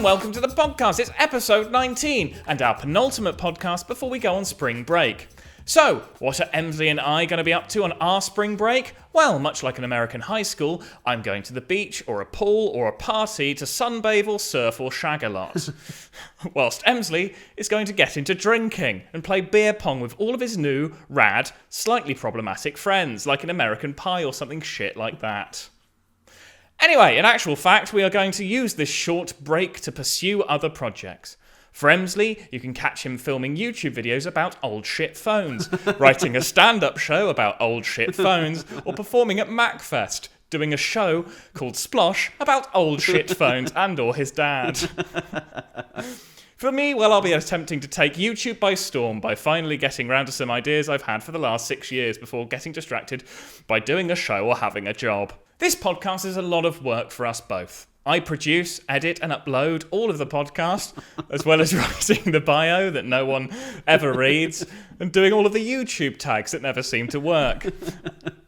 and welcome to the podcast. It's episode 19 and our penultimate podcast before we go on spring break. So, what are Emslie and I going to be up to on our spring break? Well, much like an American high school, I'm going to the beach or a pool or a party to sunbathe or surf or shag a lot. Whilst Emslie is going to get into drinking and play beer pong with all of his new, rad, slightly problematic friends, like an American Pie or something shit like that. Anyway, in actual fact, we are going to use this short break to pursue other projects. For Emslie, you can catch him filming YouTube videos about old shit phones, writing a stand-up show about old shit phones, or performing at MacFest, doing a show called Splosh about old shit phones and or his dad. For me, well, I'll be attempting to take YouTube by storm by finally getting round to some ideas I've had for the last 6 years before getting distracted by doing a show or having a job. This podcast is a lot of work for us both. I produce, edit and upload all of the podcasts, as well as writing the bio that no one ever reads, and doing all of the YouTube tags that never seem to work.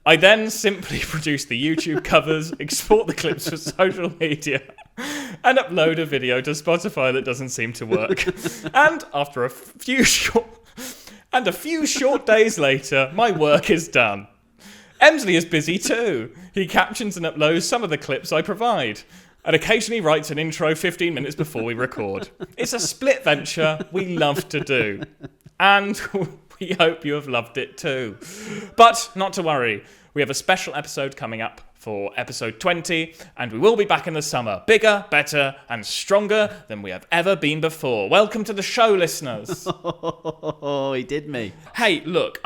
I then simply produce the YouTube covers, export the clips for social media, and upload a video to Spotify that doesn't seem to work. And after a few short days later, my work is done. Emslie is busy too. He captions and uploads some of the clips I provide, and occasionally writes an intro 15 minutes before we record. It's a split venture we love to do, and we hope you have loved it too. But not to worry, we have a special episode coming up for episode 20, and we will be back in the summer, bigger, better, and stronger than we have ever been before. Welcome to the show, listeners. Oh, he did me. Hey, look,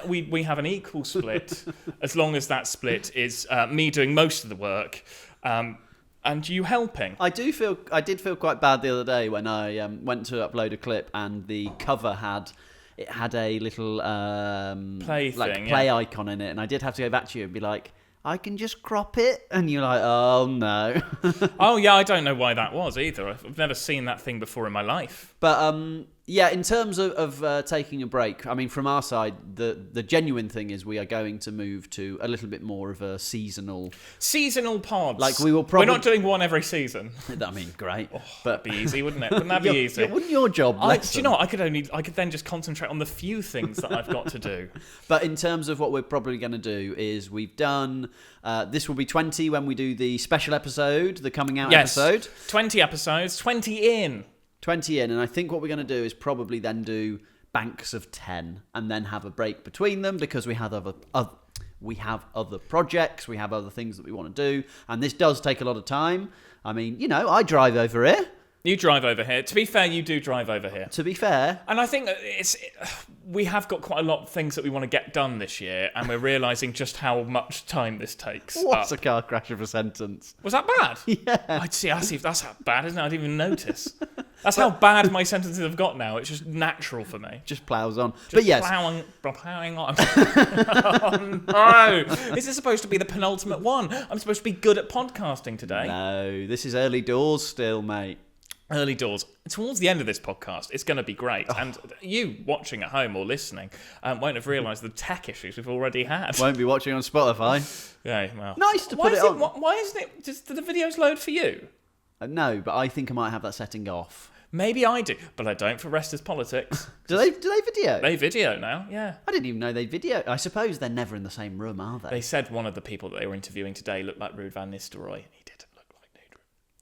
we have an equal split, as long as that split is me doing most of the work, and you helping. I did feel quite bad the other day when I went to upload a clip and the cover had a little play icon in it, and I did have to go back to you and be like, I can just crop it, and you're like, oh no. Oh yeah, I don't know why that was either. I've never seen that thing before in my life. But yeah, in terms of taking a break, I mean, from our side, the genuine thing is we are going to move to a little bit more of a seasonal pods. Like we will probably. We're not doing one every season. I mean, great, but that'd be easy, wouldn't it? Wouldn't that be easy? Wouldn't your job? Do you know what? I could then just concentrate on the few things that I've got to do. But in terms of what we're probably going to do is we've done. This will be 20 when we do the special episode, the coming out episode. 20 episodes, 20 in. 20 in, and I think what we're going to do is probably then do banks of 10 and then have a break between them because we have other projects, we have other things that we want to do, and this does take a lot of time. I mean, you know, I drive over here. You drive over here. To be fair, you do drive over here. To be fair. And I think we have got quite a lot of things that we want to get done this year, and we're realising just how much time this takes. What's a car crash of a sentence? Was that bad? Yeah. I see if that's bad, isn't it? I didn't even notice. That's how bad my sentences have got now. It's just natural for me. Just ploughs on. But yes. Ploughing on. Oh, no. This is supposed to be the penultimate one. I'm supposed to be good at podcasting today. No, this is early doors still, mate. Early doors. Towards the end of this podcast, it's going to be great. Oh. And you watching at home or listening won't have realised the tech issues we've already had. Won't be watching on Spotify. Yeah, well. Nice to put it on. Why isn't it? Do the videos load for you? No, but I think I might have that setting off. Maybe I do, but I don't for Rest Politics. Do they video? They video now, yeah. I didn't even know they video. I suppose they're never in the same room, are they? They said one of the people that they were interviewing today looked like Ruud van Nistelrooy. He did look like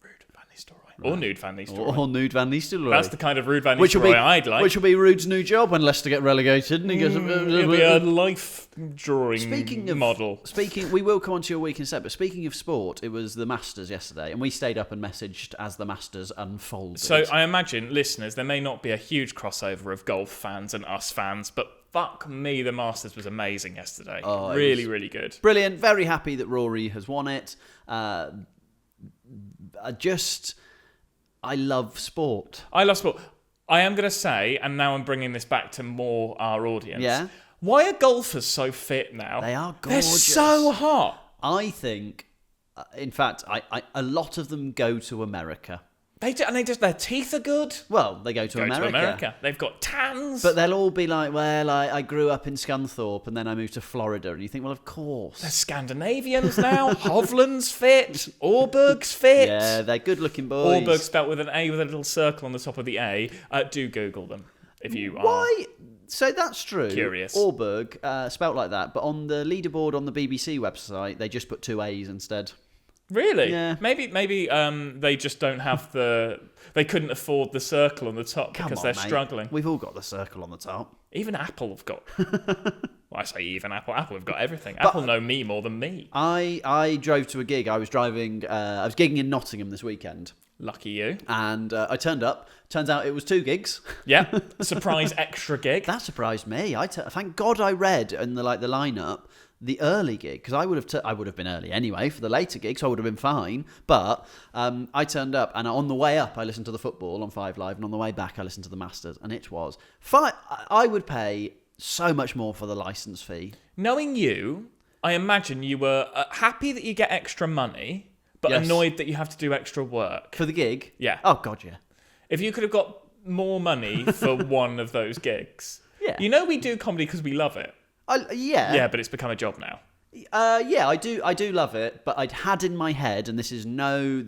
Ruud van Nistelrooy. Right. Or Nude van Nistelrooy. Or Nude van Nistelrooy. That's the kind of Ruud van Nistelrooy I'd like. Which will be Ruud's new job when Leicester get relegated. And he goes, it'll be a life drawing model. We will come on to your week in set, but speaking of sport, it was the Masters yesterday, and we stayed up and messaged as the Masters unfolded. So I imagine, listeners, there may not be a huge crossover of golf fans and us fans, but fuck me, the Masters was amazing yesterday. Oh, really good. Brilliant. Very happy that Rory has won it. I love sport. I am going to say, and now I'm bringing this back to more our audience. Yeah. Why are golfers so fit now? They are gorgeous. They're so hot. I think, in fact, a lot of them go to America. They do, and their teeth are good. Well, they go to America. They've got tans. But they'll all be like, well, I grew up in Scunthorpe and then I moved to Florida. And you think, well, of course. They're Scandinavians now. Hovland's fit. Orberg's fit. Yeah, they're good-looking boys. Orberg spelt with an A with a little circle on the top of the A. Do Google them if you are. Why? So that's true. Curious. Orberg, spelt like that. But on the leaderboard on the BBC website, they just put 2 A's instead. Really? Yeah. Maybe they just don't have they couldn't afford the circle on the top because they're struggling. We've all got the circle on the top. Even Apple have got. Well, I say even Apple. Apple have got everything. Apple know me more than me. I drove to a gig. I was driving. I was gigging in Nottingham this weekend. Lucky you. And I turned up. Turns out it was 2 gigs. Yeah. Surprise extra gig. That surprised me. Thank God I read in the lineup the early gig, because I would have been early anyway for the later gig, so I would have been fine. But I turned up, and on the way up I listened to the football on 5 Live, and on the way back I listened to the Masters, and it was fine. I would pay so much more for the licence fee. Knowing you, I imagine you were happy that you get extra money, but Yes. annoyed that you have to do extra work. For the gig? Yeah. Oh, God, yeah. If you could have got more money for one of those gigs. Yeah. You know we do comedy because we love it. Yeah. Yeah, but it's become a job now. Yeah, I do love it, but I'd had in my head, and this is no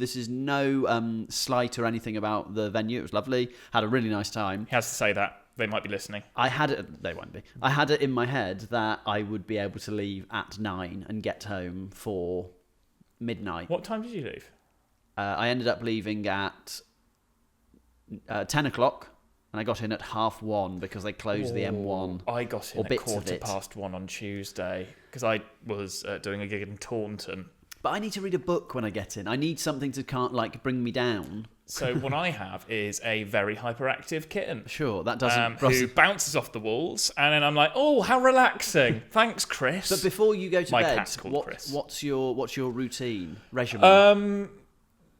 slight or anything about the venue. It was lovely. Had a really nice time. He has to say that. They might be listening. They won't be. I had it in my head that I would be able to leave at 9 and get home for midnight. What time did you leave? I ended up leaving at 10 o'clock. And I got in at 1:30 because they closed the M1. I got in at 1:15 on Tuesday because I was doing a gig in Taunton. But I need to read a book when I get in. I need something to bring me down. So what I have is a very hyperactive kitten. Sure, that doesn't... who bounces off the walls, and then I'm like, oh, how relaxing. Thanks, Chris. But before you go to My bed, cat's called Chris. what's your routine, regimen?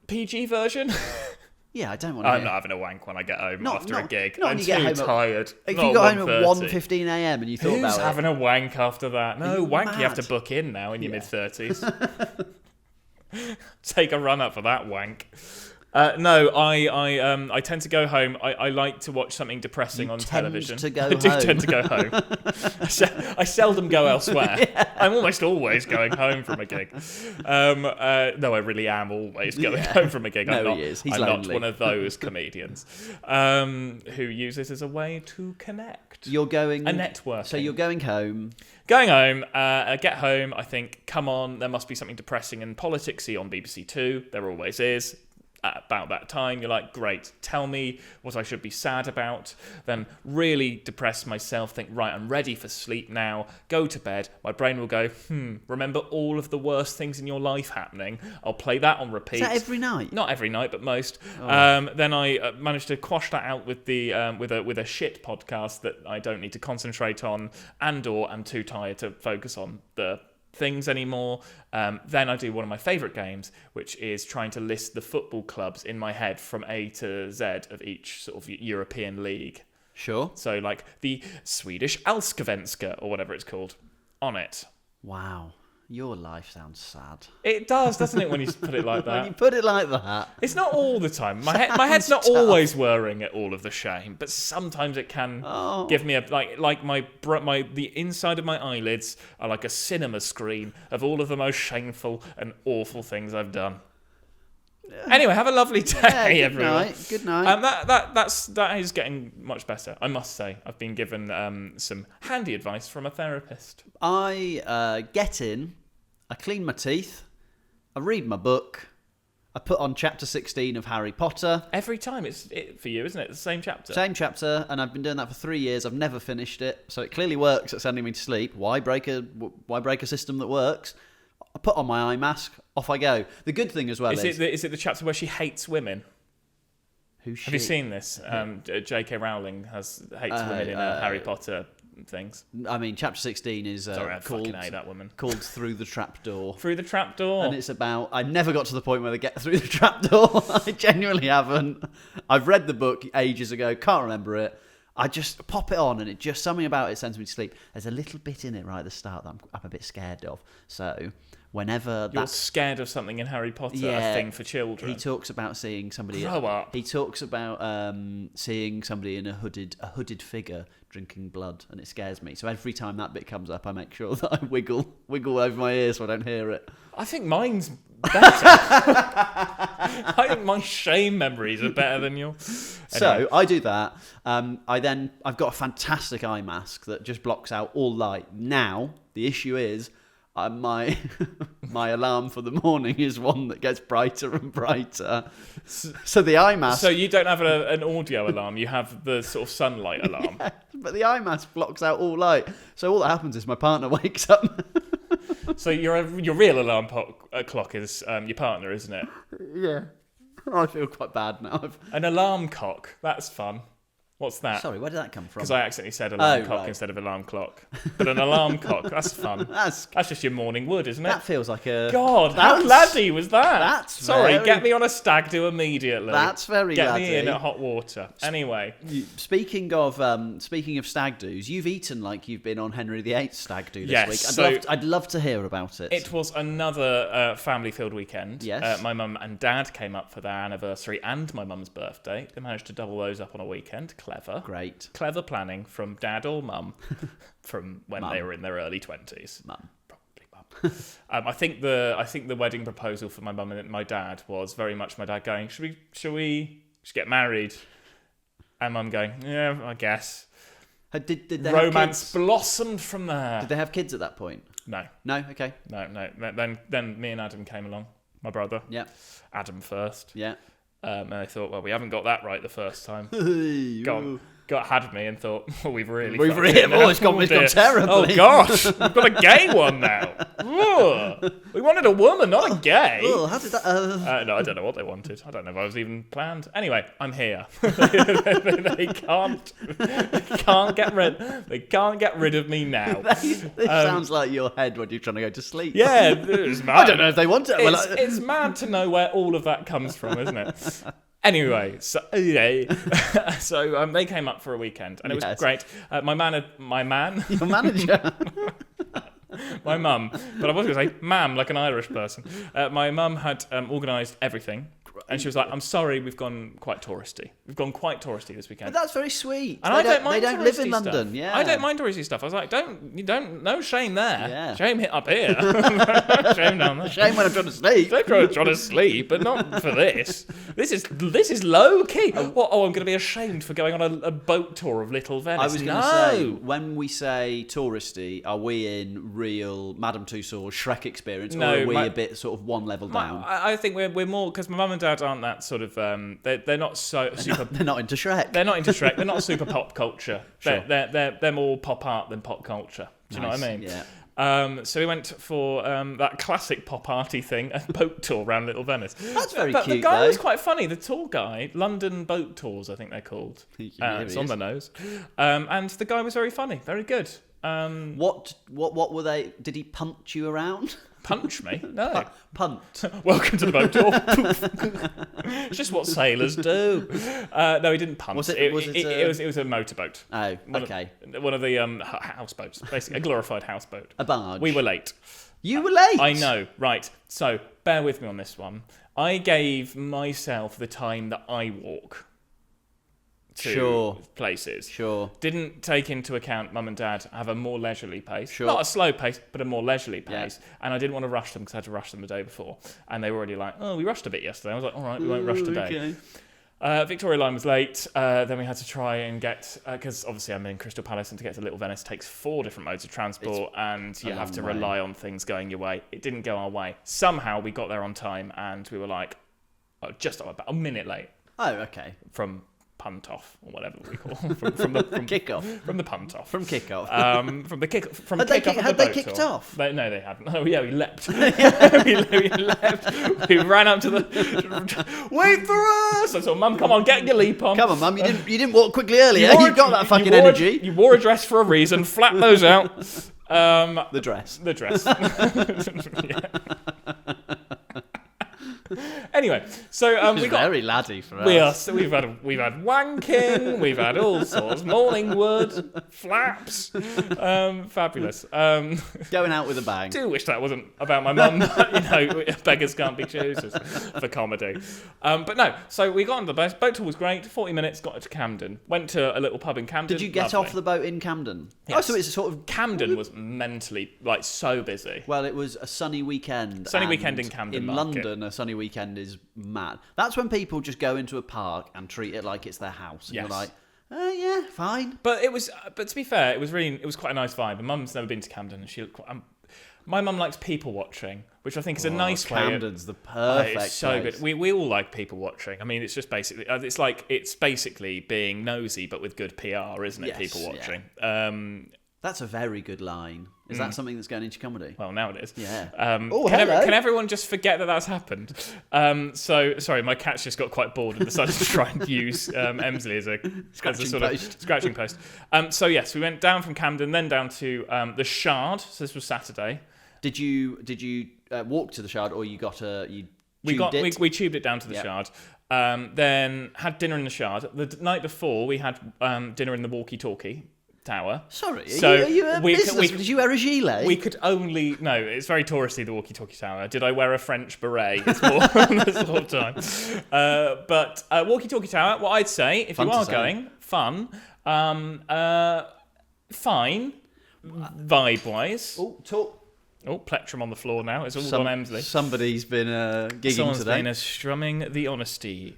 PG version? Yeah, I don't want to... I'm not having a wank when I get home after a gig. Not when I'm you get too home tired. If Not you got home 1:30. at 1:15 a.m. and you thought Who's about having a wank after that? No, wank mad? you have to book in now in your mid-30s. Take a run up for that wank. No, I tend to go home. I like to watch something depressing on television. To go I do home. tend to go home. I seldom go elsewhere. Yeah. I'm almost always going home from a gig. No, I really am always going home from a gig. No, he is. He's I'm lonely. not one of those comedians who use it as a way to connect. You're going... A network. So you're going home... Going home, I get home, I think, come on, there must be something depressing and politicsy on BBC Two. There always is. At about that time, you're like, great, tell me what I should be sad about. Then really depress myself, think, right, I'm ready for sleep now. Go to bed. My brain will go, remember all of the worst things in your life happening. I'll play that on repeat. Is that every night? Not every night, but most. Oh. Then I managed to quash that out with the with a shit podcast that I don't need to concentrate on, and/or I'm too tired to focus on the things anymore. Then I do one of my favourite games, which is trying to list the football clubs in my head from A to Z of each sort of European league. Sure. So like the Swedish Allsvenskan or whatever it's called on it. Wow. Your life sounds sad. It does, doesn't it, when you put it like that? When you put it like that. It's not all the time. My head's not tough. always whirring at all of the shame, but sometimes it can give me a like the inside of my eyelids are like a cinema screen of all of the most shameful and awful things I've done. Anyway, have a lovely day, everyone. Good night. That is getting much better, I must say. I've been given some handy advice from a therapist. I get in, I clean my teeth, I read my book, I put on chapter 16 of Harry Potter. Every time it's for you, isn't it? The same chapter. Same chapter, and I've been doing that for 3 years. I've never finished it, so it clearly works at sending me to sleep. Why break a system that works? I put on my eye mask, off I go. The good thing as well is it the chapter where she hates women? Who's she? Have you seen this? J.K. Rowling hates women in Harry Potter things. I mean, chapter 16 is Sorry, I fucking hate that woman. Called Through the Trapdoor. Through the Trapdoor. And it's about... I never got to the point where they get through the trapdoor. I genuinely haven't. I've read the book ages ago, can't remember it. I just pop it on, and it just... Something about it sends me to sleep. There's a little bit in it right at the start that I'm a bit scared of. So whenever You're scared of something in Harry Potter, a thing for children. He talks about seeing somebody. Grow up. He talks about seeing somebody in a hooded figure drinking blood, and it scares me. So every time that bit comes up, I make sure that I wiggle over my ears so I don't hear it. I think mine's better. I think my shame memories are better than yours. Anyway. So I do that. I've got a fantastic eye mask that just blocks out all light. Now the issue is my alarm for the morning is one that gets brighter and brighter. So the eye mask. So you don't have an audio alarm. You have the sort of sunlight alarm. Yeah, but the eye mask blocks out all light. So all that happens is my partner wakes up. So your real alarm clock is your partner, isn't it? Yeah. I feel quite bad now. An alarm cock. That's fun. What's that? Sorry, where did that come from? Because I accidentally said alarm cock instead of alarm clock. But an alarm cock, that's fun. That's just your morning wood, isn't it? That feels like a... God, how laddie was that? That's Sorry, very... get me on a stag do immediately. That's very Get laddie. me in at hot water. Anyway. Speaking of stag do's, you've eaten like you've been on Henry VIII's stag do this week. I'd love to hear about it. It was another family-filled weekend. Yes. My mum and dad came up for their anniversary and my mum's birthday. They managed to double those up on a weekend. Clever. Great. Clever planning from dad or mum from when they were in their early 20s. Mum. Probably mum. I think the wedding proposal for my mum and my dad was very much my dad going, should we just get married? And mum going, yeah, I guess. Did they Romance blossomed from there. Did they have kids at that point? No. No? Okay. No. Then me and Adam came along. My brother. Yeah. Adam first. Yeah. And I thought, well, we haven't got that right the first time. Had me and thought, well, it's gone terribly. Oh gosh, we've got a gay one now. Ugh. We wanted a woman, not a gay. Oh, how did that? No, I don't know what they wanted. I don't know if I was even planned. Anyway, I'm here. They can't get rid of me now. This sounds like your head when you're trying to go to sleep. Yeah, it's mad. I don't know if they want it. It's mad to know where all of that comes from, isn't it? Anyway, so they came up for a weekend, and it was great. Your manager, my mum, but I was going to say ma'am like an Irish person. My mum had organised everything, and she was like, "I'm sorry, we've gone quite touristy. We've gone quite touristy this weekend." But that's very sweet. And they don't live in stuff. London. Yeah, I don't mind touristy stuff. I was like, no shame there. Yeah. Shame up here. Shame down there. Shame when I'm trying to sleep. Don't try to sleep, but not for this. This is low key. I'm going to be ashamed for going on a boat tour of Little Venice. I was going to say, when we say touristy, are we in real Madame Tussauds Shrek experience, or are we a bit sort of one level down? I think we're more, because my mum and dad aren't that sort of. They're not so super. They're not into Shrek. They're not into Shrek. They're not super pop culture. Sure. They're more pop art than pop culture. Do you know what I mean? Yeah. So we went for that classic pop arty thing, a boat tour around Little Venice. That's very cute. The guy was quite funny. The tour guide, London Boat Tours, I think they're called. It's on the nose. And the guy was very funny, very good. What were they? Did he punch you around? Punch me? No. Punt. Welcome to the boat tour. It's just what sailors do. No, he didn't punch. It was a motorboat. Oh, okay. One of the houseboats, basically a glorified houseboat. A barge. We were late. You were late. I know. Right. So bear with me on this one. I gave myself the time that I walk to places. Sure. Didn't take into account mum and dad have a more leisurely pace. Sure. Not a slow pace, but a more leisurely pace. Yeah. And I didn't want to rush them because I had to rush them the day before. And they were already like, oh, we rushed a bit yesterday. I was like, all right, we won't rush today. Okay. Victoria Line was late. Then we had to try and get, because obviously I'm in Crystal Palace, and to get to Little Venice takes 4 different modes of transport, and you have to rely on things going your way. It didn't go our way. Somehow we got there on time, and we were like, just about a minute late. Oh, okay. From punt off, or whatever we call from the kick-off. From the punt off. From kick-off. From the kick from had kick off. Had they kicked off? No, they hadn't. Oh yeah, we leapt. we leapt. We ran up to the. Wait for us! I said, "Mum, come on, get your leap on." Come on, Mum. You didn't walk quickly earlier. You've got that fucking energy. You wore a dress for a reason. Flap those out. The dress. The dress. Anyway, so It's we got. very laddie for us. We've had wanking, we've had all sorts, morning wood, flaps, fabulous. Going out with a bang. Do wish that wasn't about my mum, but beggars can't be choosers for comedy. But no, so we got on the boat. Boat tour was great. 40 minutes, got to Camden. Went to a little pub in Camden. Did you get off the boat in Camden? Yes. Oh, so it's a sort of... Camden was mentally so busy. Well, it was a sunny weekend. Sunny weekend in Camden In Market. London, a sunny weekend is mad. That's when people just go into a park and treat it like it's their house. And Yes. you're like, yeah, fine. But to be fair, it was quite a nice vibe. My mum's never been to Camden, and she looked quite. My mum likes people watching, which I think is a nice way. Camden's the perfect It's so place. good. We all like people watching. I mean, it's just basically it's basically being nosy, but with good PR, isn't it? Yes, People yeah. watching. That's a very good line. Is that something that's going into comedy? Well, now it is. Yeah. Can everyone just forget that that's happened? So, sorry, my cat's just got quite bored and decided to try and use Emslie as a sort of scratching post. So, yes, we went down from Camden, then down to the Shard. So this was Saturday. Did you walk to the Shard, or you got We tubed it down to the Yep. Shard. Then had dinner in the Shard. The night before, we had dinner in the Walkie Talkie Tower. Sorry, So are you a business? Did you wear a gilet? We could only... No, it's very touristy, the Walkie Talkie Tower. Did I wear a French beret? It's more this whole time. But Walkie Talkie Tower, what I'd say, if Fun you to are say. going, fun, fine, vibe-wise. Talk. Oh, plectrum on the floor now. It's all gone Emslie. Somebody's been gigging Someone's today. been strumming the honesty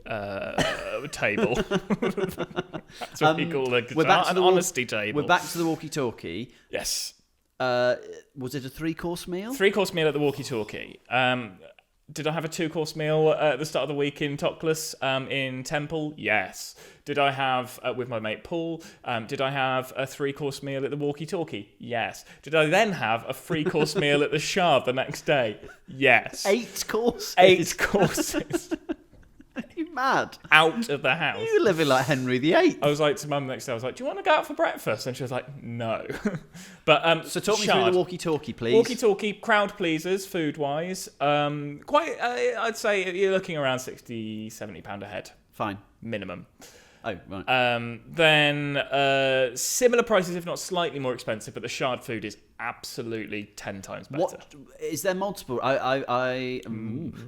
table. That's what we call a guitar, an honesty table. We're back to the walkie-talkie. Yes. Was it a 3-course meal? 3-course meal at the Walkie Talkie. Did I have a 2-course meal at the start of the week in Tockless in Temple? Yes. Did I have, with my mate Paul, did I have a 3-course meal at the Walkie Talkie? Yes. Did I then have a 3-course meal at the Shard the next day? Yes. 8 courses? 8 courses. Are you mad? Out of the house. You're living like Henry VIII. I was like to Mum the next day, I was like, do you want to go out for breakfast? And she was like, no. But So talk me Shard. through the walkie-talkie, please. Walkie-talkie, crowd pleasers, food-wise. Quite, I'd say you're looking around £60, £70 a head, Fine. minimum. Oh, right. Then similar prices, if not slightly more expensive, but the Shard food is absolutely 10 times better. What is there multiple?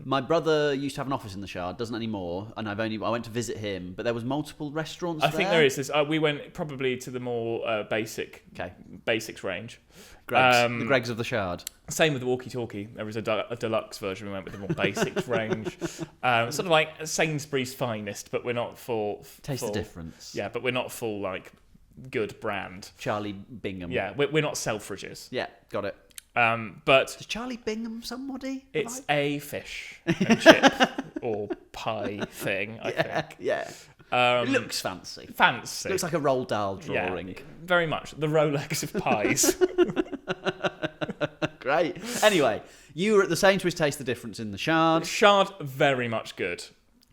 My brother used to have an office in the Shard, doesn't anymore, and I went to visit him, but there was multiple restaurants. I think there is this. We went probably to the more basics range. Greg's, the Gregs of the Shard. Same with the walkie-talkie. There was a deluxe version. We went with the more basics range. Sort of like Sainsbury's finest, but we're not full. Taste the difference. Yeah, but we're not full, like, good brand. Charlie Bingham. Yeah, we're not Selfridges. Yeah, got it. But Is Charlie Bingham somebody? it's a fish and chip or pie thing, I think. Yeah. It looks fancy. Fancy. Looks like a Roald Dahl drawing. Yeah, very much. The Rolex of pies. Great. Anyway, you were at the Sainsbury's Taste the Difference in the Shard. Shard, very much good.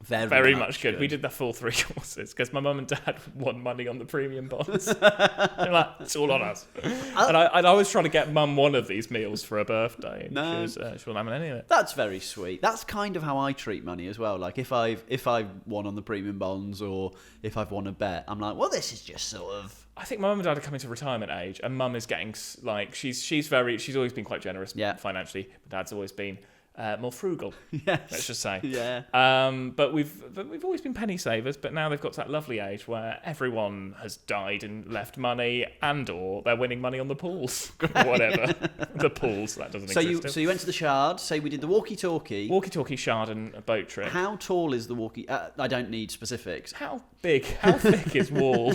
Very much good. We did the full 3 courses because my mum and dad won money on the premium bonds. They're like, it's all on us. And I was trying to get mum one of these meals for her birthday. And No. she wasn't having any of it. That's very sweet. That's kind of how I treat money as well. Like if I've won on the premium bonds or if I've won a bet, I'm like, well, this is just sort of. I think my mum and dad are coming to retirement age, and mum is getting like she's always been quite generous financially, but dad's always been more frugal. Yes. Let's just say. Yeah. But we've always been penny savers, but now they've got to that lovely age where everyone has died and left money, and/or they're winning money on the pools, whatever the pools that doesn't exist. So you went to the Shard. Say we did the walkie-talkie. Walkie-talkie, Shard, and a boat trip. How tall is the walkie? I don't need specifics. How thick is Wall?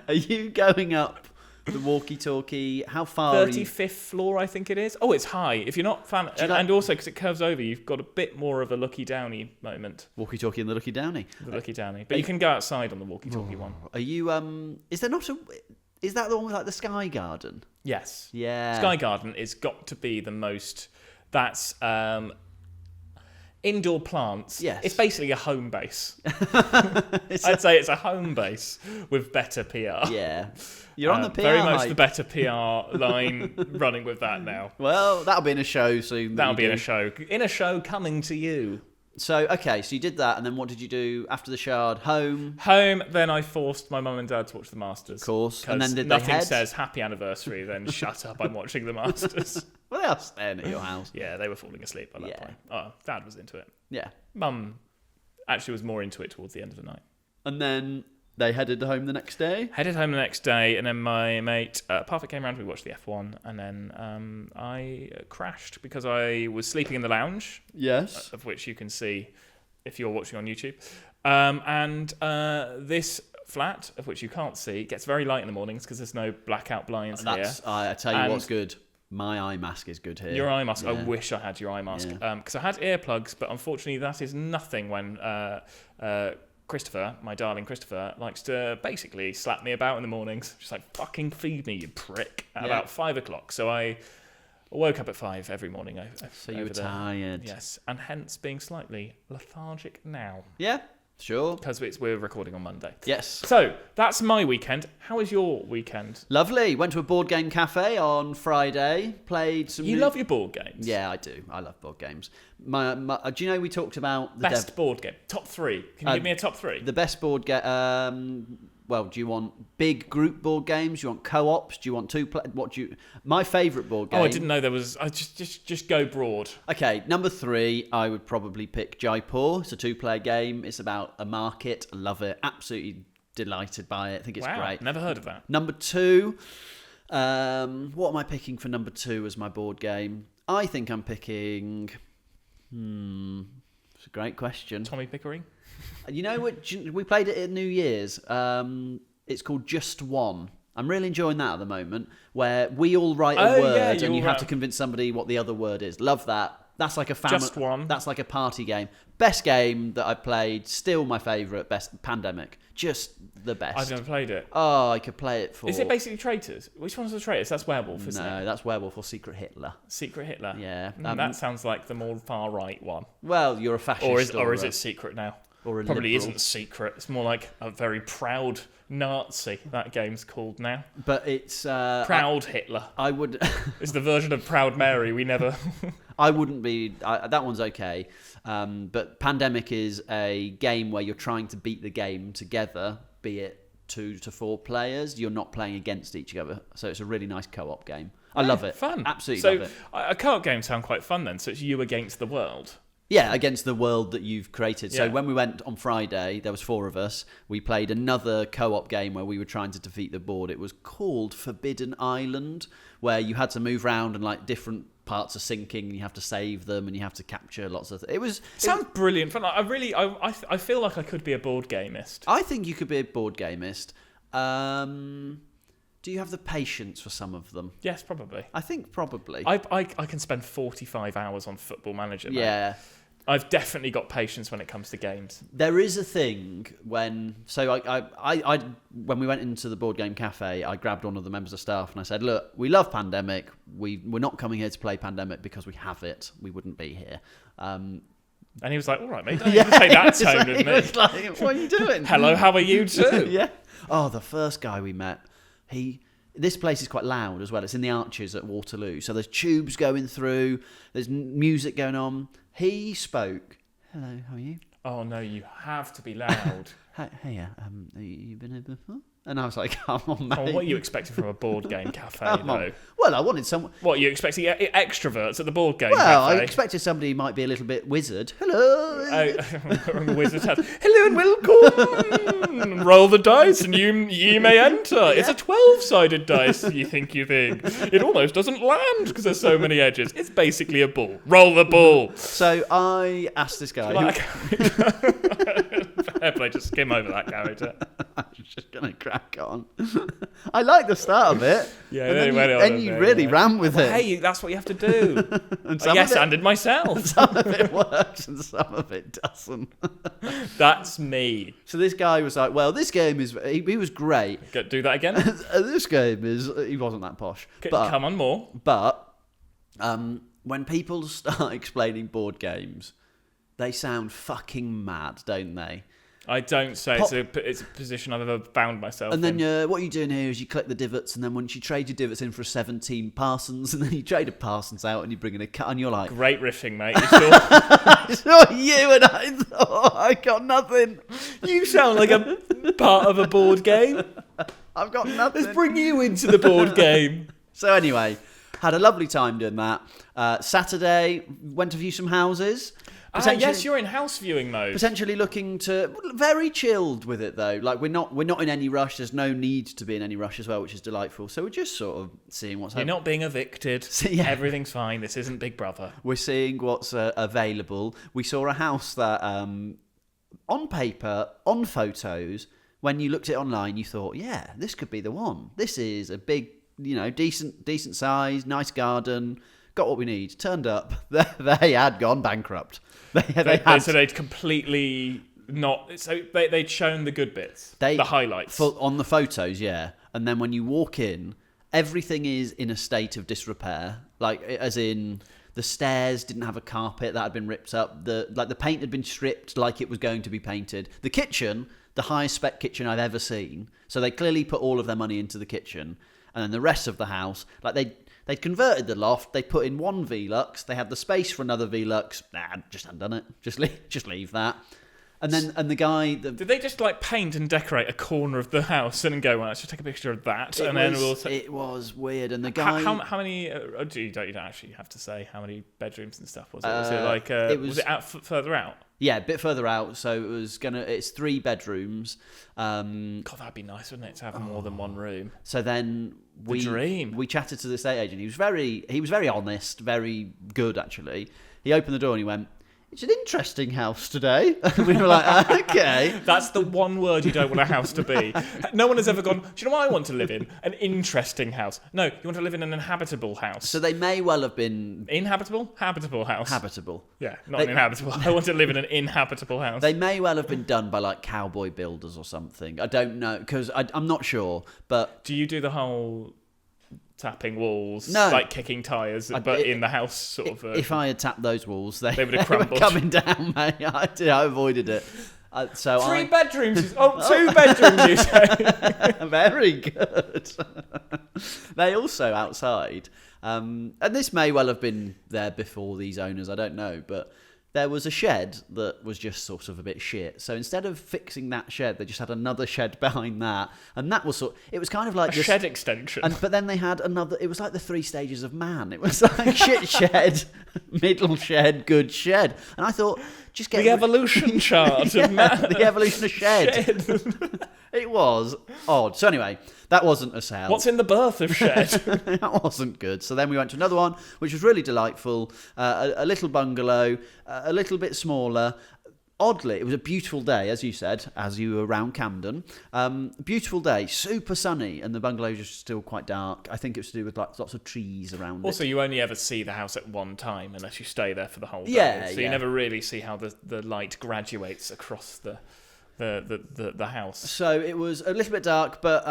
Are you going up the walkie-talkie? How far? 35th floor, I think it is. Oh, it's high. If you're not fan, and also because it curves over, you've got a bit more of a Lucky Downy moment. Walkie-talkie and the Lucky Downy. The Lucky Downy, but you can go outside on the walkie-talkie one. Are you? Is there not a? Is that the one with like the Sky Garden? Yes. Yeah. Sky Garden is got to be the most. That's indoor plants. Yes. It's basically a home base. I'd say it's a home base with better PR. Yeah. You're on the PR Very much hype. the better PR line running with that now. Well, that'll be in a show soon. That'll be in a show. In a show coming to you. So, okay, so you did that, and then what did you do after the Shard? Home? Home, then I forced my mum and dad to watch the Masters. Of course. And then did nothing they head? says happy anniversary, then shut up, I'm watching the Masters. Well, they are staying at your house. Yeah, they were falling asleep by that point. Oh, dad was into it. Yeah. Mum actually was more into it towards the end of the night. And then they headed home the next day? Headed home the next day, and then my mate Parfit came round. We watched the F1, and then I crashed because I was sleeping in the lounge. Yes. Of which you can see if you're watching on YouTube. This flat, of which you can't see, gets very light in the mornings because there's no blackout blinds here. I tell you what's good. My eye mask is good here. Your eye mask. Yeah. I wish I had your eye mask because I had earplugs, but unfortunately that is nothing when Christopher, my darling Christopher, likes to basically slap me about in the mornings. Just like, fucking feed me, you prick, at about 5 o'clock. So I woke up at 5 every morning. So you were tired. Yes, and hence being slightly lethargic now. Yeah, sure. Because we're recording on Monday. Yes. So, that's my weekend. How was your weekend? Lovely. Went to a board game cafe on Friday. Played some... You love your board games? Yeah, I do. I love board games. Do you know we talked about... the Best board game? Top 3. Can you give me a top 3? The best board game... well, do you want big group board games? Do you want co-ops? Do you want what do you... My favourite board game... Oh, I didn't know there was... I just go broad. Okay, number 3, I would probably pick Jaipur. It's a 2-player game. It's about a market. I love it. Absolutely delighted by it. I think it's great. Never heard of that. Number 2... what am I picking for number 2 as my board game? I think I'm picking... it's a great question. Tommy Pickering? You know what? We played it at New Year's. It's called Just One. I'm really enjoying that at the moment, where we all write a word and you have to convince somebody what the other word is. Love that. That's like a family. Just One. That's like a party game. Best game that I played. Still my favourite. Best Pandemic. Just the best. I've never played it. Oh, I could play it for... Is it basically Traitors? Which one's the Traitors? That's Werewolf, isn't it? No, that's Werewolf or Secret Hitler. Secret Hitler? Yeah. That sounds like the more far-right one. Well, you're a fascist. Or is it secret now? Or a Probably liberal. isn't secret. It's more like a very proud Nazi, that game's called now. But it's... Proud Hitler. I would... It's the version of Proud Mary we never... I wouldn't be... that one's okay. But Pandemic is a game where you're trying to beat the game together, be it 2 to 4 players. You're not playing against each other. So it's a really nice co-op game. I love it. Fun. Absolutely love it. So a co-op game sound quite fun then. So it's you against the world. Yeah, against the world that you've created. So Yeah. when we went on Friday, there was 4 of us. We played another co-op game where we were trying to defeat the board. It was called Forbidden Island, where you had to move around and like different parts are sinking and you have to save them and you have to capture lots of... Sounds brilliant fun. I feel like I could be a board gamist. I think you could be a board gamist. Do you have the patience for some of them? Yes, probably. I think probably. I can spend 45 hours on Football Manager. Mate. Yeah. I've definitely got patience when it comes to games. There is a thing when... So I when we went into the board game cafe, I grabbed one of the members of staff and I said, look, we love Pandemic. We're not coming here to play Pandemic because we have it. We wouldn't be here. And he was like, all right, mate, don't even take that tone with me. He was like, what are you doing? Hello, how are you too? Yeah. Oh, the first guy we met, this place is quite loud as well. It's in the Arches at Waterloo. So there's tubes going through. There's music going on. He spoke. Hello, how are you? Oh, no, you have to be loud. Hey, you been here before? And I was like, come on, mate. Oh, what are you expecting from a board game cafe, Come on. though? Well, I wanted someone... What, you expecting extroverts at the board game Well, I cafe? expected somebody who might be a little bit wizard. Hello. Wizard's hat. Hello and welcome. Roll the dice and ye may enter. Yeah. It's a 12-sided dice, you think. It almost doesn't land because there's so many edges. It's basically a ball. Roll the ball. So I asked this guy... Fair play, just skim over that character. I'm just going to crack on. I like the start of it. Yeah, and you really ran with it. Hey, that's what you have to do. And and myself. Some of it works and some of it doesn't. That's me. So this guy was like, well, this game is... He was great. Do that again? This game is... He wasn't that posh. But, come on, more. But when people start explaining board games, They sound fucking mad, don't they? I don't say it's a position I've ever found myself in. And then what you're doing here is you collect the divots, and then once you trade your divots in for a 17 Parsons, and then you trade a Parsons out, and you bring in a cut, and you're like... Great riffing, mate. You sure? So you and I thought, I got nothing. You sound like a part of a board game. I've got nothing. Let's bring you into the board game. So anyway, had a lovely time doing that. Saturday, went to view some houses. Yes, you're in house viewing mode. Potentially looking to... Very chilled with it, though. Like, we're not in any rush. There's no need to be in any rush as well, which is delightful. So we're just sort of seeing what's happening. You're not being evicted. Yeah. Everything's fine. This isn't Big Brother. We're seeing what's available. We saw a house that, on paper, on photos, when you looked at it online, you thought, yeah, this could be the one. This is a big, decent size, nice garden, got what we need. Turned up, they had gone bankrupt. So they'd completely not... So they'd shown the good bits, the highlights. On the photos, yeah. And then when you walk in, everything is in a state of disrepair. Like, as in... The stairs didn't have a carpet, that had been ripped up. The paint had been stripped like it was going to be painted. The kitchen, the highest spec kitchen I've ever seen. So they clearly put all of their money into the kitchen. And then the rest of the house, like they'd converted the loft. They put in one Velux. They had the space for another Velux. Just undone it. Just leave that. And the guy... Did they just paint and decorate a corner of the house and then go, well, let's just take a picture of that? It was weird. And the guy... How many... you don't actually have to say how many bedrooms and stuff was it? Was it further out? Yeah, a bit further out. So it's 3 bedrooms. God, that'd be nice, wouldn't it, to have more than one room? So then we chatted to the estate agent. He was very honest, very good actually. He opened the door and he went, "It's an interesting house today." And we were like, okay. That's the one word you don't want a house to be. No one has ever gone, do you know what I want to live in? An interesting house. No, you want to live in an inhabitable house. So they may well have been... Inhabitable? Habitable house. Habitable. Yeah, not an inhabitable. I want to live in an inhabitable house. They may well have been done by cowboy builders or something. I don't know, because I'm not sure, but... Do you do the whole... tapping walls, no, kicking tyres, but in the house sort of... If I had tapped those walls, they would have crumbled. Were coming down, mate. I avoided it. 3 bedrooms. 2 bedrooms, you say? Very good. They also outside, and this may well have been there before these owners, I don't know, but there was a shed that was just sort of a bit shit. So instead of fixing that shed, they just had another shed behind that. And that was it was kind of like... a shed extension. But then they had another... It was like the 3 stages of man. It was like shit shed, middle shed, good shed. And I thought, just get... The evolution chart of man. The evolution of shed. It was odd. So anyway, that wasn't a sale. What's in the birth of shed? That wasn't good. So then we went to another one, which was really delightful. A little bungalow, a little bit smaller. Oddly, it was a beautiful day, as you said, as you were around Camden. Beautiful day, super sunny, and the bungalow was still quite dark. I think it was to do with lots of trees around it. Also, you only ever see the house at one time unless you stay there for the whole day. Yeah, so you never really see how the light graduates across the house. So it was a little bit dark, but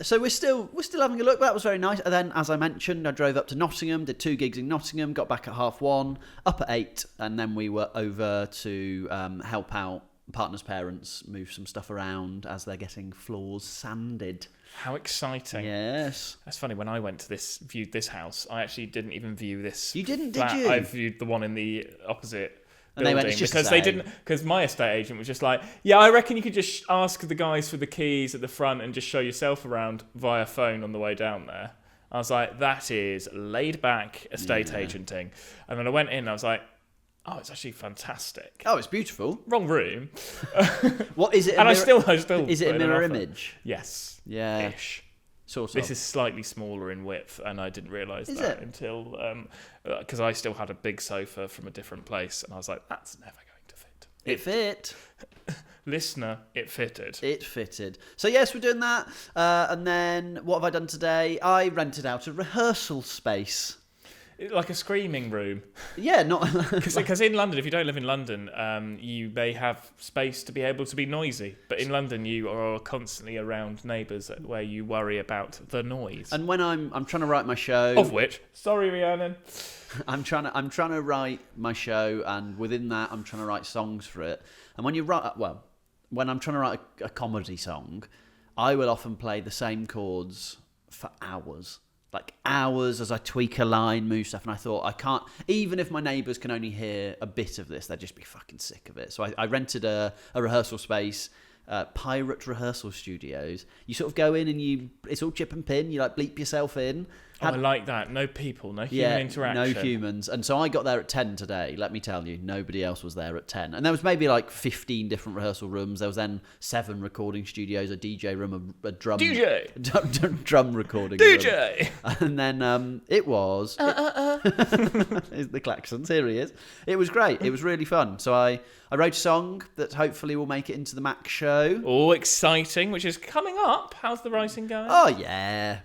so we're still having a look. That was very nice. And then, as I mentioned, I drove up to Nottingham, did 2 gigs in Nottingham, got back at 1:30, up at 8, and then we were over to help out partner's parents move some stuff around as they're getting floors sanded. How exciting. Yes. That's funny, when I viewed this house, I actually didn't even view this. You didn't, flat. Did you? I viewed the one in the opposite and they went, it's just because my estate agent was just like, yeah, I reckon you could just ask the guys for the keys at the front and just show yourself around via phone on the way down there. I was like, that is laid back estate agenting. And then I went in and I was like, oh, it's actually fantastic. Oh, it's beautiful. Wrong room. What is it? And I still is it a mirror image? Yes. Yeah. Ish. Sort of. This is slightly smaller in width, and I didn't realise that until because I still had a big sofa from a different place, and I was like, "That's never going to fit." It fit. Listener, it fitted. It fitted. So yes, we're doing that, and then what have I done today? I rented out a rehearsal space. Like a screaming room. Yeah, not Because in London, if you don't live in London, you may have space to be able to be noisy. But in London, you are constantly around neighbours where you worry about the noise. And when I'm trying to write my show, Of which, sorry, Rhiannon. I'm trying to write my show, and within that, I'm trying to write songs for it. And when I'm trying to write a comedy song, I will often play the same chords for hours. Like hours as I tweak a line, move stuff, and I thought, I can't, even if my neighbours can only hear a bit of this, they'd just be fucking sick of it. So I rented a rehearsal space, Pirate Rehearsal Studios. You sort of go in and it's all chip and pin, you like bleep yourself in. I like that. No people, no human interaction. No humans. And so I got there at 10 today. Let me tell you, nobody else was there at 10. And there was maybe like 15 different rehearsal rooms. There was then 7 recording studios, a DJ room, a drum... DJ! Drum recording DJ! room. And then it was... Here's the klaxons. Here he is. It was great. It was really fun. So I wrote a song that hopefully will make it into the Mac show. Oh, exciting, which is coming up. How's the writing going? Oh, yeah.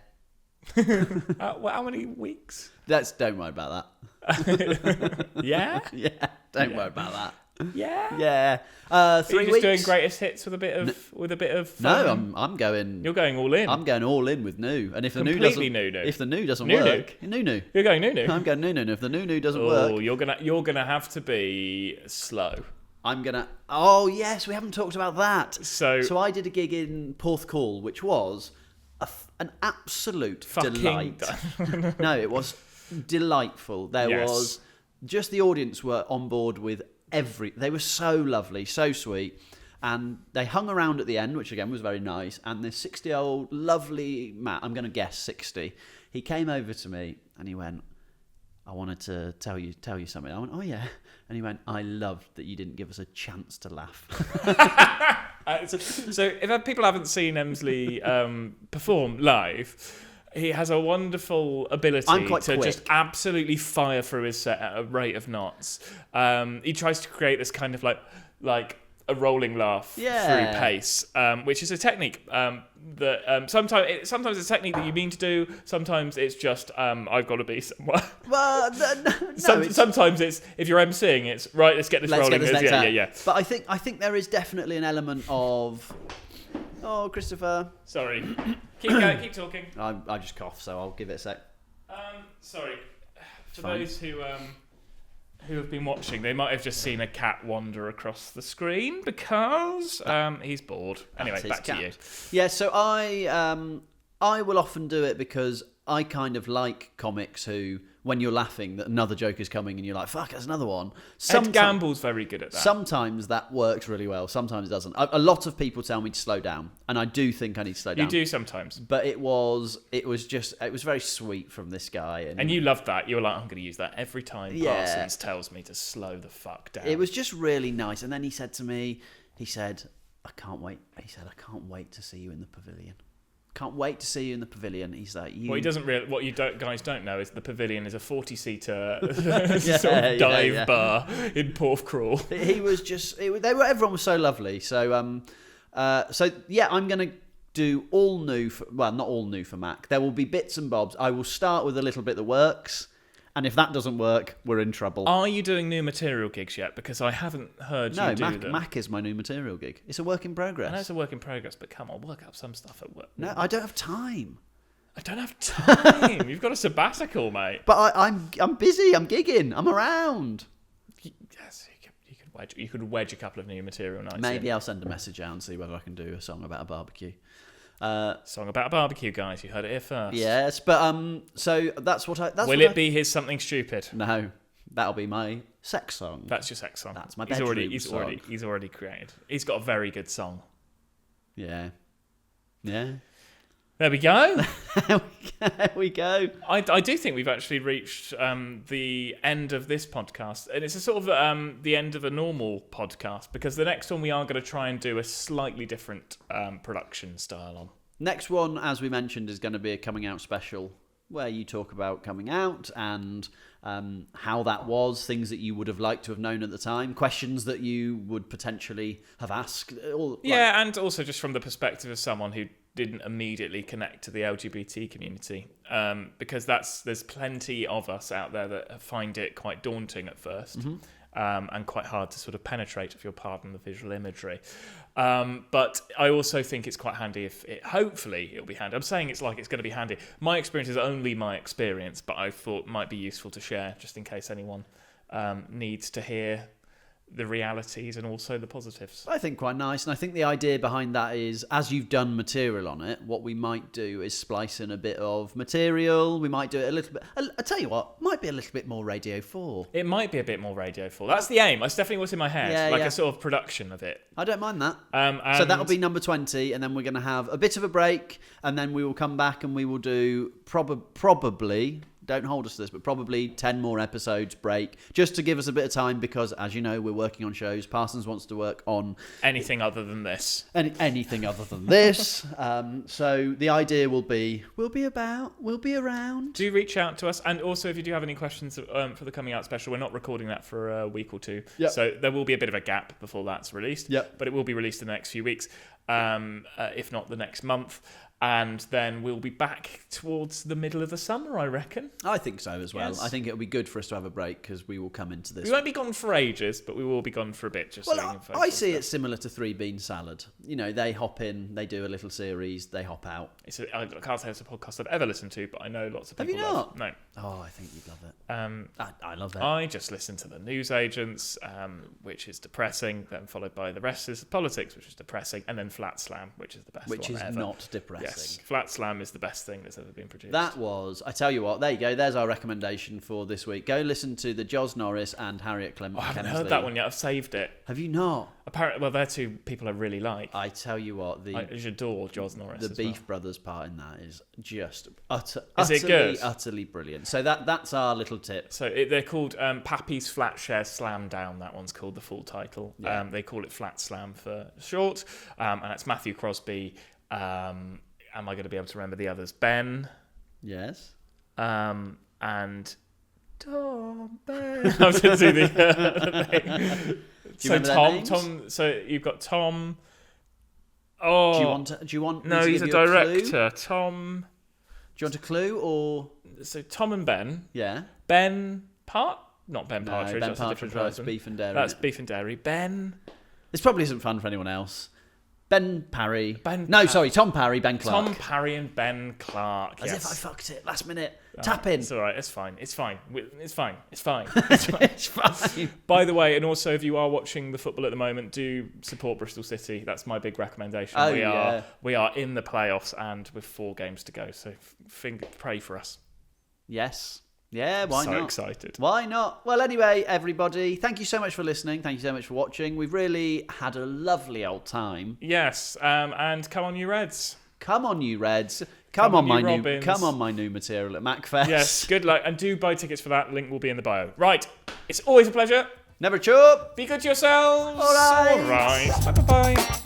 How many weeks? Don't worry about that. Yeah? Yeah, don't worry about that. Yeah? Yeah. 3 Are you weeks. just doing greatest hits with a bit of fun? No, I'm going. You're going all in. I'm going all in with new. And if the new Completely doesn't, new. if the new doesn't New. work, new. You're going new. I'm going new. And if the new doesn't Oh, work, you're gonna have to be slow. I'm gonna. Oh yes, we haven't talked about that. So I did a gig in Porthcawl, which was an absolute fucking delight. No, it was delightful. There was just the audience were on board with they were so lovely, so sweet, and they hung around at the end, which again was very nice. And this 60-year-old lovely Matt, I'm going to guess 60, he came over to me and he went, I wanted to tell you something. I went, oh yeah. And he went, I loved that you didn't give us a chance to laugh. So if people haven't seen Emslie perform live, he has a wonderful ability to quick. just absolutely fire through his set at a rate of knots. He tries to create this kind of like a rolling laugh through pace, which is a technique that sometimes it's a technique that you mean to do. Sometimes it's just I've got to be somewhere. Well, sometimes it's if you're emceeing, it's right. Let's get this rolling. Yeah. But I think there is definitely an element of. Oh, Christopher. Sorry. Keep going. Keep talking. I just cough, so I'll give it a sec. Sorry. For those who have been watching, they might have just seen a cat wander across the screen because he's bored. Anyway, back to you. Yeah, so I will often do it because I kind of like comics who, when you're laughing, that another joke is coming and you're like, fuck, there's another one. Ed Gamble's very good at that. Sometimes that works really well. Sometimes it doesn't. A lot of people tell me to slow down, and I do think I need to slow down. You do sometimes. But it was very sweet from this guy. And you loved that. You were like, I'm going to use that every time Parsons tells me to slow the fuck down. It was just really nice. And then he said to me, I can't wait. He said, I can't wait to see you in the pavilion. Can't wait to see you in the pavilion. He's like, What he doesn't what you guys don't know is the pavilion is a 40-seater dive bar in Porthcawl. He was just, everyone was so lovely. So, yeah, I'm going to do all new. Not all new for Mac. There will be bits and bobs. I will start with a little bit that works. And if that doesn't work, we're in trouble. Are you doing new material gigs yet? Because I haven't heard you do them. Mac is my new material gig. It's a work in progress. I know it's a work in progress, but come on, work up some stuff at work. No, I don't have time. I don't have time. You've got a sabbatical, mate. But I'm busy. I'm gigging. I'm around. Yes, you could wedge a couple of new material nights. Maybe I'll send a message out and see whether I can do a song about a barbecue. Song about a barbecue, guys. You heard it here first. Yes, but so that's what I. Will it be his something stupid? No, that'll be my sex song. That's your sex song. That's my bedroom song. He's already created. He's got a very good song. Yeah. There we go. There we go. I do think we've actually reached the end of this podcast. And it's a sort of the end of a normal podcast because the next one we are going to try and do a slightly different production style on. Next one, as we mentioned, is going to be a coming out special where you talk about coming out and how that was, things that you would have liked to have known at the time, questions that you would potentially have asked. And also just from the perspective of someone who didn't immediately connect to the LGBT community, because there's plenty of us out there that find it quite daunting at first. And quite hard to sort of penetrate, if you'll pardon the visual imagery. But I also think it's quite handy hopefully it'll be handy. I'm saying it's like it's going to be handy. My experience is only my experience, but I thought might be useful to share just in case anyone needs to hear the realities and also the positives. I think quite nice, and I think the idea behind that is, as you've done material on it, what we might do is splice in a bit of material. We might do it a little bit. I tell you what, might be a little bit more Radio 4. It might be a bit more Radio 4. That's the aim. That's definitely what's in my head, a sort of production of it. I don't mind that. So that'll be number 20, and then we're going to have a bit of a break, and then we will come back and we will do probably. Don't hold us to this, but probably 10 more episodes break, just to give us a bit of time, because, as you know, we're working on shows. Parsons wants to work on anything other than this. Anything other than this. So the idea will be, we'll be around. Do reach out to us, and also if you do have any questions for the coming out special, we're not recording that for a week or two, so there will be a bit of a gap before that's released. But it will be released in the next few weeks, if not the next month. And then we'll be back towards the middle of the summer, I reckon. I think so as well. Yes. I think it'll be good for us to have a break, because we will come into this. We won't be gone for ages, but we will be gone for a bit. I see it similar to Three Bean Salad. You know, they hop in, they do a little series, they hop out. I can't say it's a podcast I've ever listened to, but I know lots of people. Have you not? No. Oh, I think you'd love it. I love it. I just listen to the newsagents, which is depressing, then followed by the rest is politics, which is depressing, and then Flat Slam, which is the best which one is ever. Not depressing. Yes, Flat Slam is the best thing that's ever been produced. I tell you what, there you go, there's our recommendation for this week. Go listen to the Jos Norris and Harriet Clement. I haven't heard that one yet, I've saved it. Have you not? Apparently, well, they're two people I really like. I tell you what, I adore Jos Norris. The Beef Brothers part in that is just utterly brilliant. So that's our little tip. So they're called Pappy's Flat Share Slam Down. That one's called the full title. Yeah. They call it Flat Slam for short, and it's Matthew Crosby. Am I going to be able to remember the others? Ben. Yes. And Tom. Ben. I was going to do the. So Tom. So you've got Tom. Oh. Do you want? No, he's a director. Tom. Do you want a clue or? So Tom and Ben. Yeah. Ben not Ben Partridge. Ben that's Partridge. That's Beef and Dairy. That's Beef and Dairy. Ben. This probably isn't fun for anyone else. Tom Parry, Ben Clark. Tom Parry and Ben Clark. As if I fucked it last minute. Tap in. It's all right. It's fine. By the way, and also if you are watching the football at the moment, do support Bristol City. That's my big recommendation. We are in the playoffs and with 4 games to go. So pray for us. Yes. Yeah, why not? So excited. Why not? Well, anyway, everybody, thank you so much for listening. Thank you so much for watching. We've really had a lovely old time. Yes, and come on, you Reds. Come on, you Reds. Come on, my new material at MacFest. Yes, good luck. And do buy tickets for that. Link will be in the bio. Right. It's always a pleasure. Never chup. Be good to yourselves. All right. All right. Bye-bye.